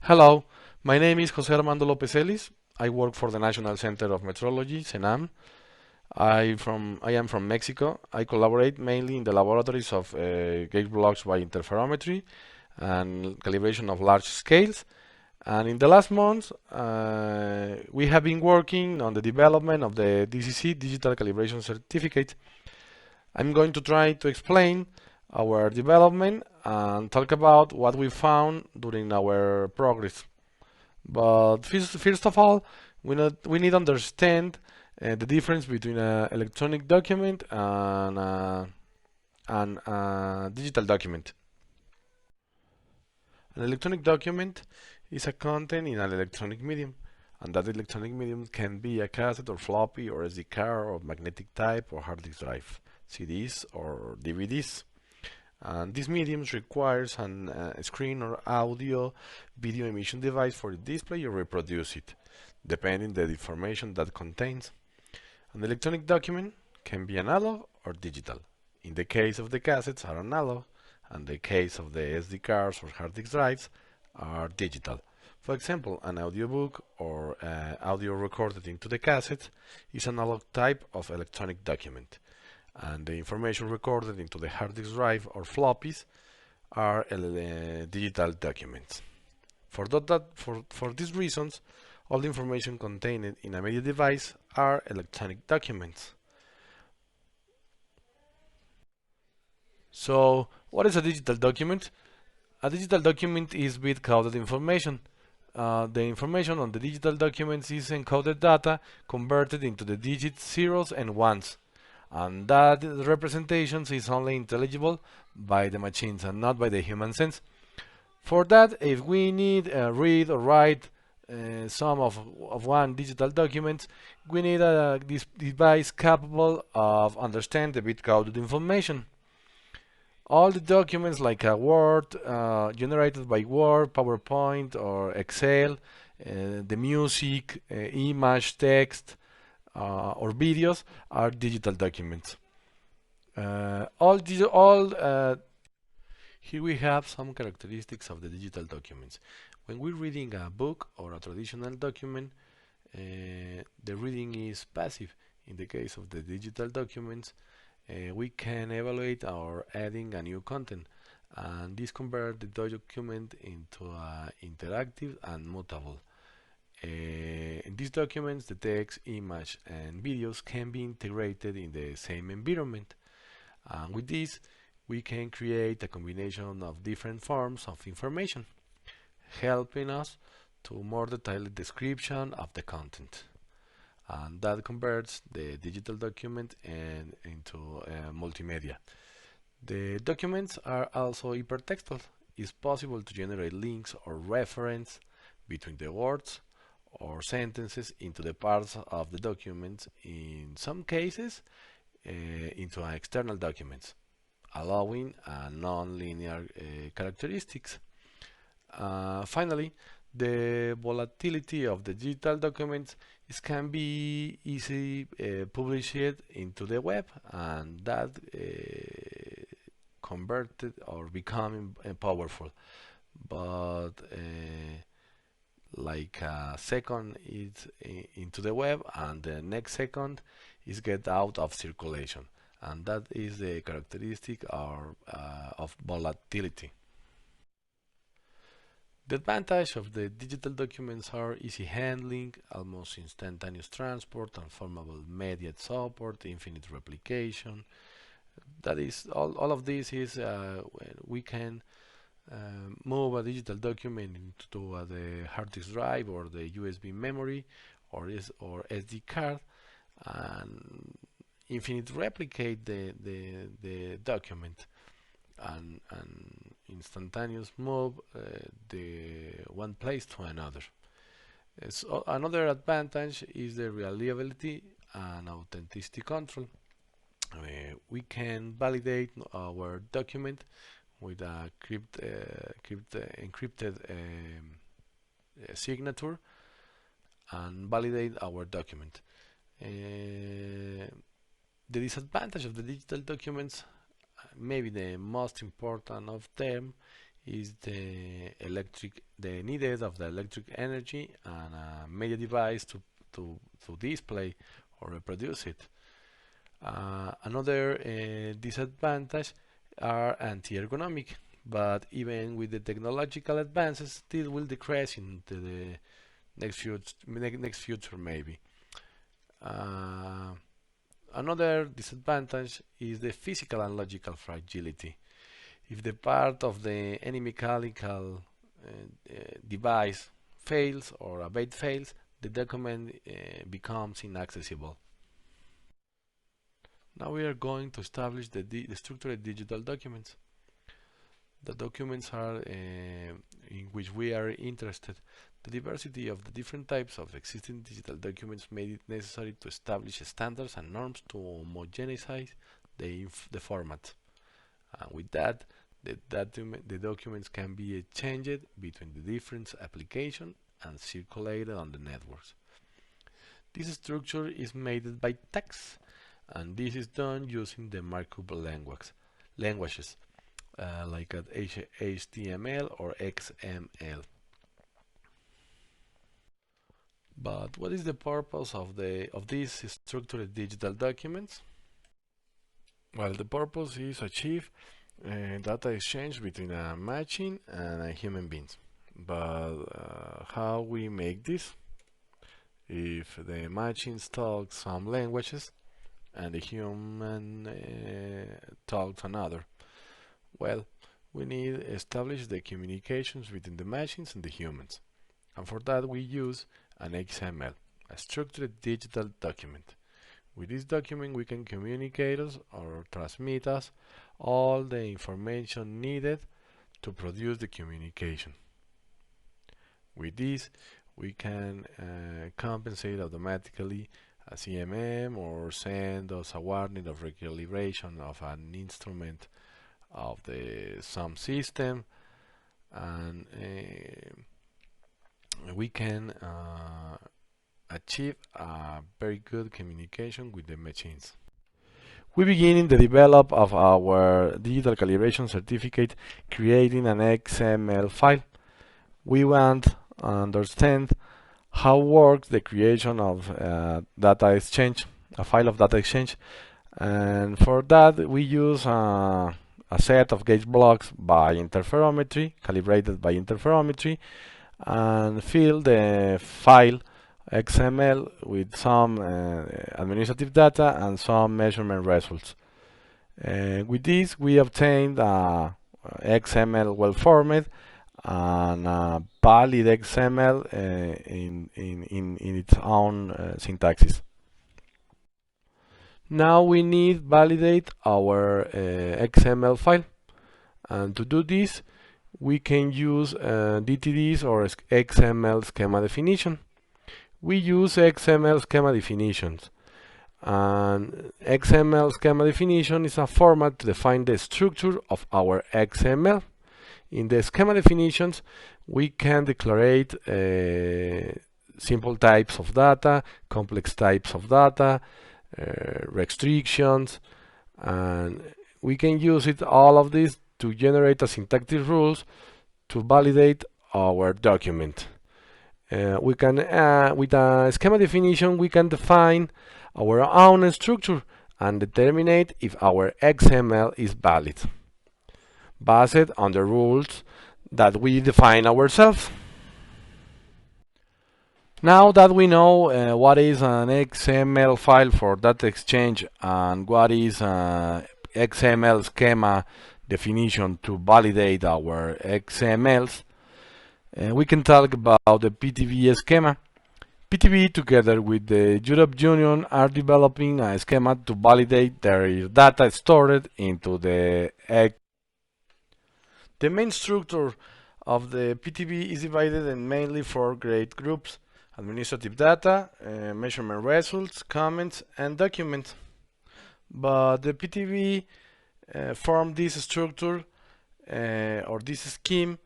Hello, my name is José Armando López Celis. I work for the National Center of Metrology, CENAM. I am from Mexico. I collaborate mainly in the laboratories of gauge blocks by interferometry and calibration of large scales. And in the last months, we have been working on the development of the DCC, Digital Calibration Certificate. I'm going to try to explain our development and talk about what we found during our progress. But first of all, we need to understand the difference between an electronic document and a digital document. An electronic document is a content in an electronic medium, and that electronic medium can be a cassette or floppy or SD card or magnetic type or hard disk drive, CDs or DVDs. And these mediums requires an screen or audio video emission device for the display or reproduce it, depending the information that contains. An electronic document can be analog or digital. In the case of the cassettes are analog, and the case of the SD cards or hard disk drives are digital. For example, an audiobook or audio recorded into the cassette is an analog type of electronic document, and the information recorded into the hard disk drive or floppies are digital documents. For these reasons, all the information contained in a media device are electronic documents. So, what is a digital document? A digital document is bit-coded information. The information on the digital documents is encoded data converted into the digits zeros and ones, and that representation is only intelligible by the machines and not by the human sense. For that, if we need read or write some of one digital document, we need a device capable of understand the bit-coded information. All the documents like a Word, generated by Word, PowerPoint or Excel, the music, image, text, or videos are digital documents. Here we have some characteristics of the digital documents. When we're reading a book or a traditional document, the reading is passive. In the case of the digital documents, we can evaluate or adding a new content, and this converts the document into interactive and mutable. In these documents, the text, image, and videos can be integrated in the same environment. With this, we can create a combination of different forms of information, helping us to more detailed description of the content. And that converts the digital document into multimedia. The documents are also hypertextual. It's possible to generate links or reference between the words or sentences into the parts of the document, in some cases into external documents, allowing non-linear characteristics. Finally, the volatility of the digital documents can be easily published into the web, and that converted or becoming powerful. But like a second is into the web, and the next second is get out of circulation, and that is the characteristic of volatility. The advantage of the digital documents are easy handling, almost instantaneous transport, transformable media support, infinite replication. That is, all of this is we can move a digital document into the hard disk drive or the USB memory or SD card, and infinite replicate the document, and instantaneous move the one place to another. So another advantage is the reliability and authenticity control. We can validate our document with a encrypted signature and validate our document. The disadvantage of the digital documents, maybe the most important of them, is the needed of the electric energy and a media device to display or reproduce it. Another disadvantage are anti-ergonomic, but even with the technological advances, still will decrease in the next future maybe. Another disadvantage is the physical and logical fragility. If the part of any mechanical device fails or a bit fails, the document becomes inaccessible. Now we are going to establish the structured digital documents. The documents are in which we are interested. The diversity of the different types of existing digital documents made it necessary to establish standards and norms to homogenize the format. With that, the documents can be exchanged between the different applications and circulated on the networks. This structure is made by text, and this is done using the markup languages like HTML or XML. But what is the purpose of these structured digital documents? Well, the purpose is achieve data exchange between a machine and a human being. But how we make this? If the machines talk some languages and the human talks another, well, we need to establish the communications between the machines and the humans. And for that we use an XML, a structured digital document. With this document we can communicate us or transmit us all the information needed to produce the communication. With this we can compensate automatically a CENAM or send us a warning of recalibration of an instrument of some system, and we can achieve a very good communication with the machines. We begin in the develop of our digital calibration certificate, creating an XML file. We want to understand how works the creation of data exchange, a file of data exchange, and for that we use a set of gauge blocks by interferometry, calibrated by interferometry, and fill the file XML with some administrative data and some measurement results. With this we obtained a XML well formed and a valid XML in its own syntaxis. Now we need validate our XML file, and to do this we can use DTDs or XML schema definition. We use XML schema definitions, and XML schema definition is a format to define the structure of our XML. In the schema definitions we can declare simple types of data, complex types of data, restrictions, and we can use all of this to generate a syntactic rules to validate our document. We can with a schema definition we can define our own structure and determine if our XML is valid based on the rules that we define ourselves. Now that we know what is an XML file for data exchange and what is XML schema definition to validate our XMLs, we can talk about the PTV schema. PTV together with the Europe Union are developing a schema to validate their data stored into the main structure of the PTV is divided in mainly 4 great groups: administrative data, measurement results, comments, and documents. But the PTV form this structure or this scheme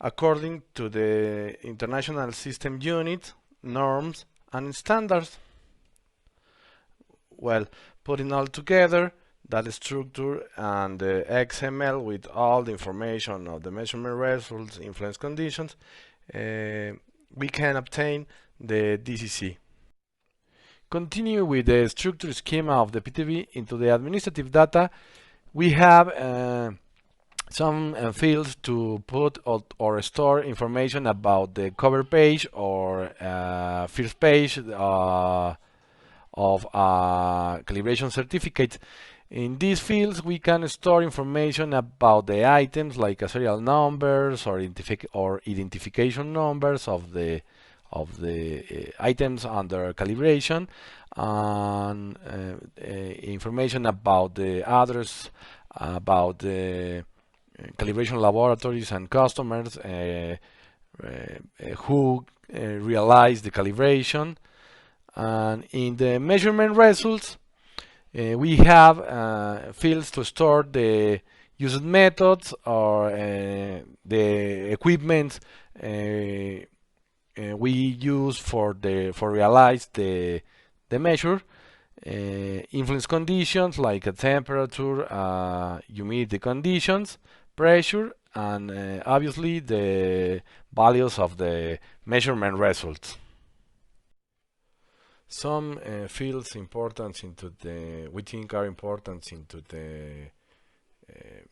according to the International System Unit, norms, and standards. Well, putting all together, that structure and the XML with all the information of the measurement results, influence conditions, we can obtain the DCC. Continue with the structure schema of the PTB. Into the administrative data, we have some fields to put or store information about the cover page or first page of calibration certificate. In these fields, we can store information about the items like serial numbers or identification numbers of the items under calibration, and information about the address, about the calibration laboratories and customers who realize the calibration. And in the measurement results, we have fields to store the used methods or the equipment we use for realize the measure, influence conditions like temperature, humidity conditions, pressure, and obviously the values of the measurement results. Some fields important we think are important into the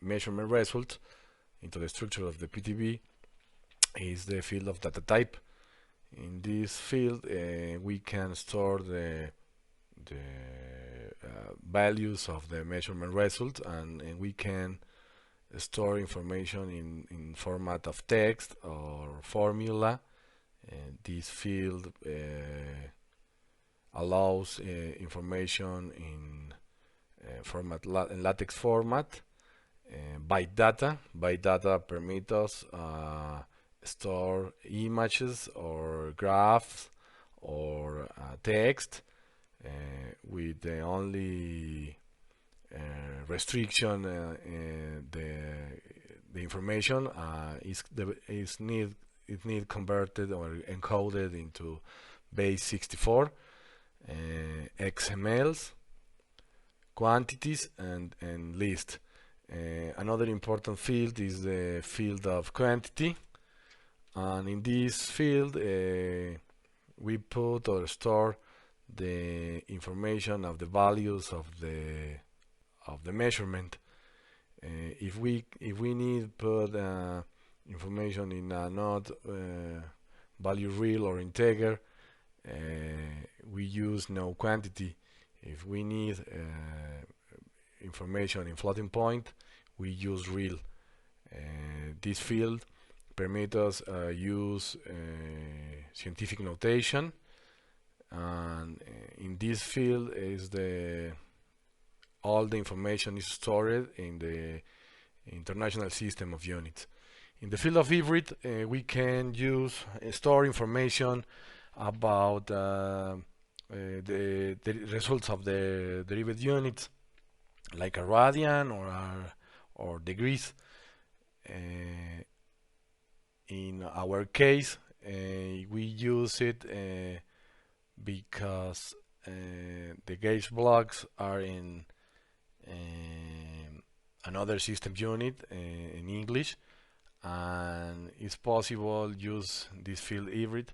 measurement result, into the structure of the PTB, is the field of data type. In this field, we can store the values of the measurement result, and we can store information in format of text or formula. This field allows information in LaTeX format. Byte data permits us store images or graphs or text, with the only restriction the information is need converted or encoded into base 64, XMLs, quantities, and list. Another important field is the field of quantity, and in this field we put or store the information of the values of the measurement. If we need put information in a not value real or integer, we use no quantity. If we need information in floating point, we use real. This field permits us use scientific notation, and in this field is all the information is stored in the international system of units. In the field of hybrid, we can store information about the results of the derived units, like a radian or degrees. In our case, we use it because the gauge blocks are in another system unit in English, and it's possible use this field hybrid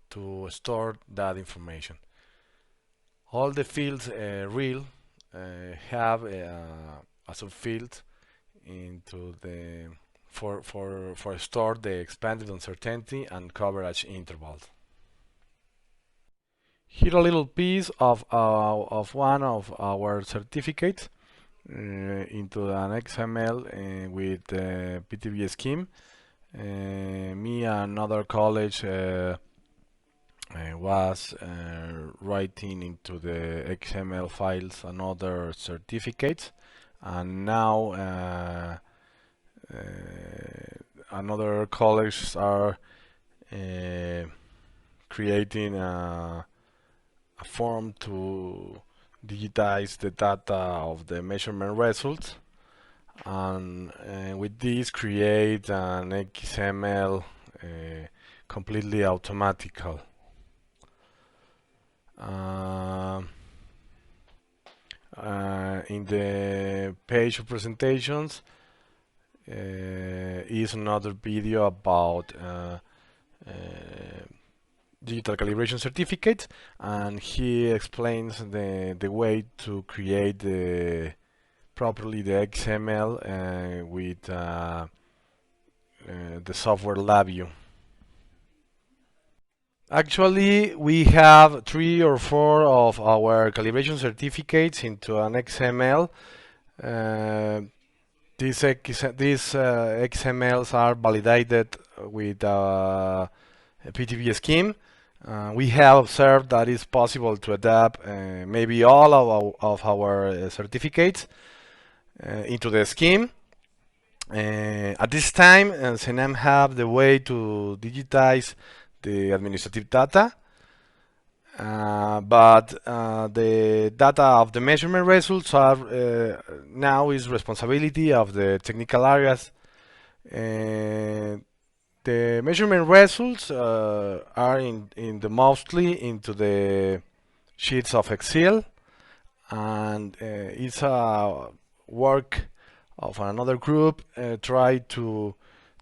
to store that information. All the fields real have a subfield into the for store the expanded uncertainty and coverage intervals. Here a little piece of one of our certificates into an XML with the PTB scheme. Me and another college was writing into the XML files another certificates, and now another colleges are creating a form to digitize the data of the measurement results, and with this create an XML completely automatical. in the page of presentations is another video about digital calibration certificates, and he explains the way to create properly the XML with the software LabVIEW. Actually, we have 3 or 4 of our calibration certificates into an XML. These XMLs are validated with a PTV scheme. We have observed that it's possible to adapt maybe all of our certificates into the scheme. At this time, CENAM have the way to digitize the administrative data, but the data of the measurement results are now is responsibility of the technical areas. The measurement results are in the mostly into the sheets of Excel, and it's a work of another group try to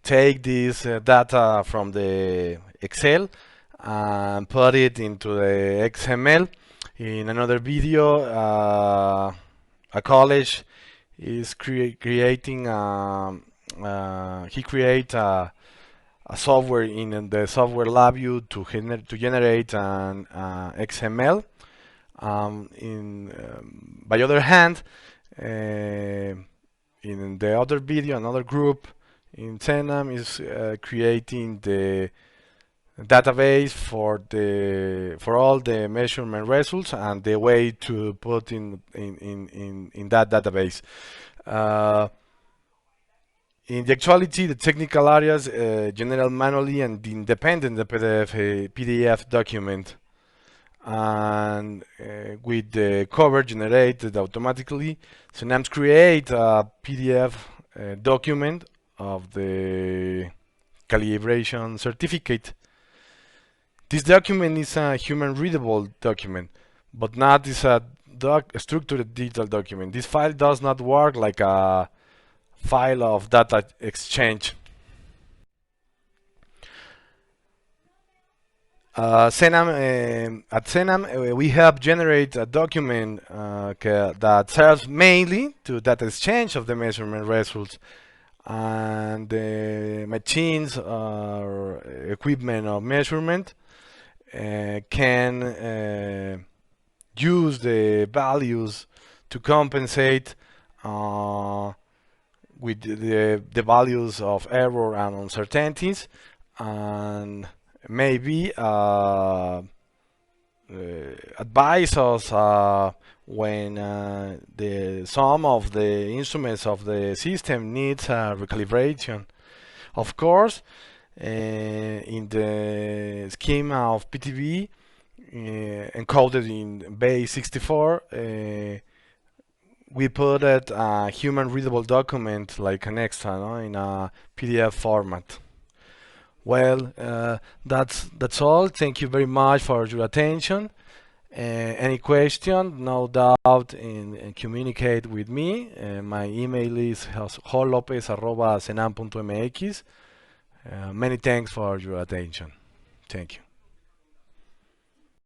take this data from the Excel and put it into the XML. In another video, a college is creating he create a software in the software LabVIEW to generate an XML. By other hand, in the other video, another group in CENAM is creating the database for all the measurement results and the way to put in that database. In the actuality, the technical areas generate manually and independent the PDF document, and with the cover generated automatically, CENAMs create a PDF document of the calibration certificate. This document is a human readable document, but not is a structured digital document. This file does not work like a file of data exchange. At CENAM, we have generated a document that serves mainly to data exchange of the measurement results, and the machines or equipment of measurement can use the values to compensate with the values of error and uncertainties, and maybe advise us when the some of the instruments of the system needs recalibration. Of course, in the schema of PTV encoded in base 64, we put it a human readable document like an extra, no? In a PDF format. Well, that's all. Thank you very much for your attention. Any question, no doubt, in communicate with me. My email is jolopez@cenam.mx. Many thanks for your attention. Thank you.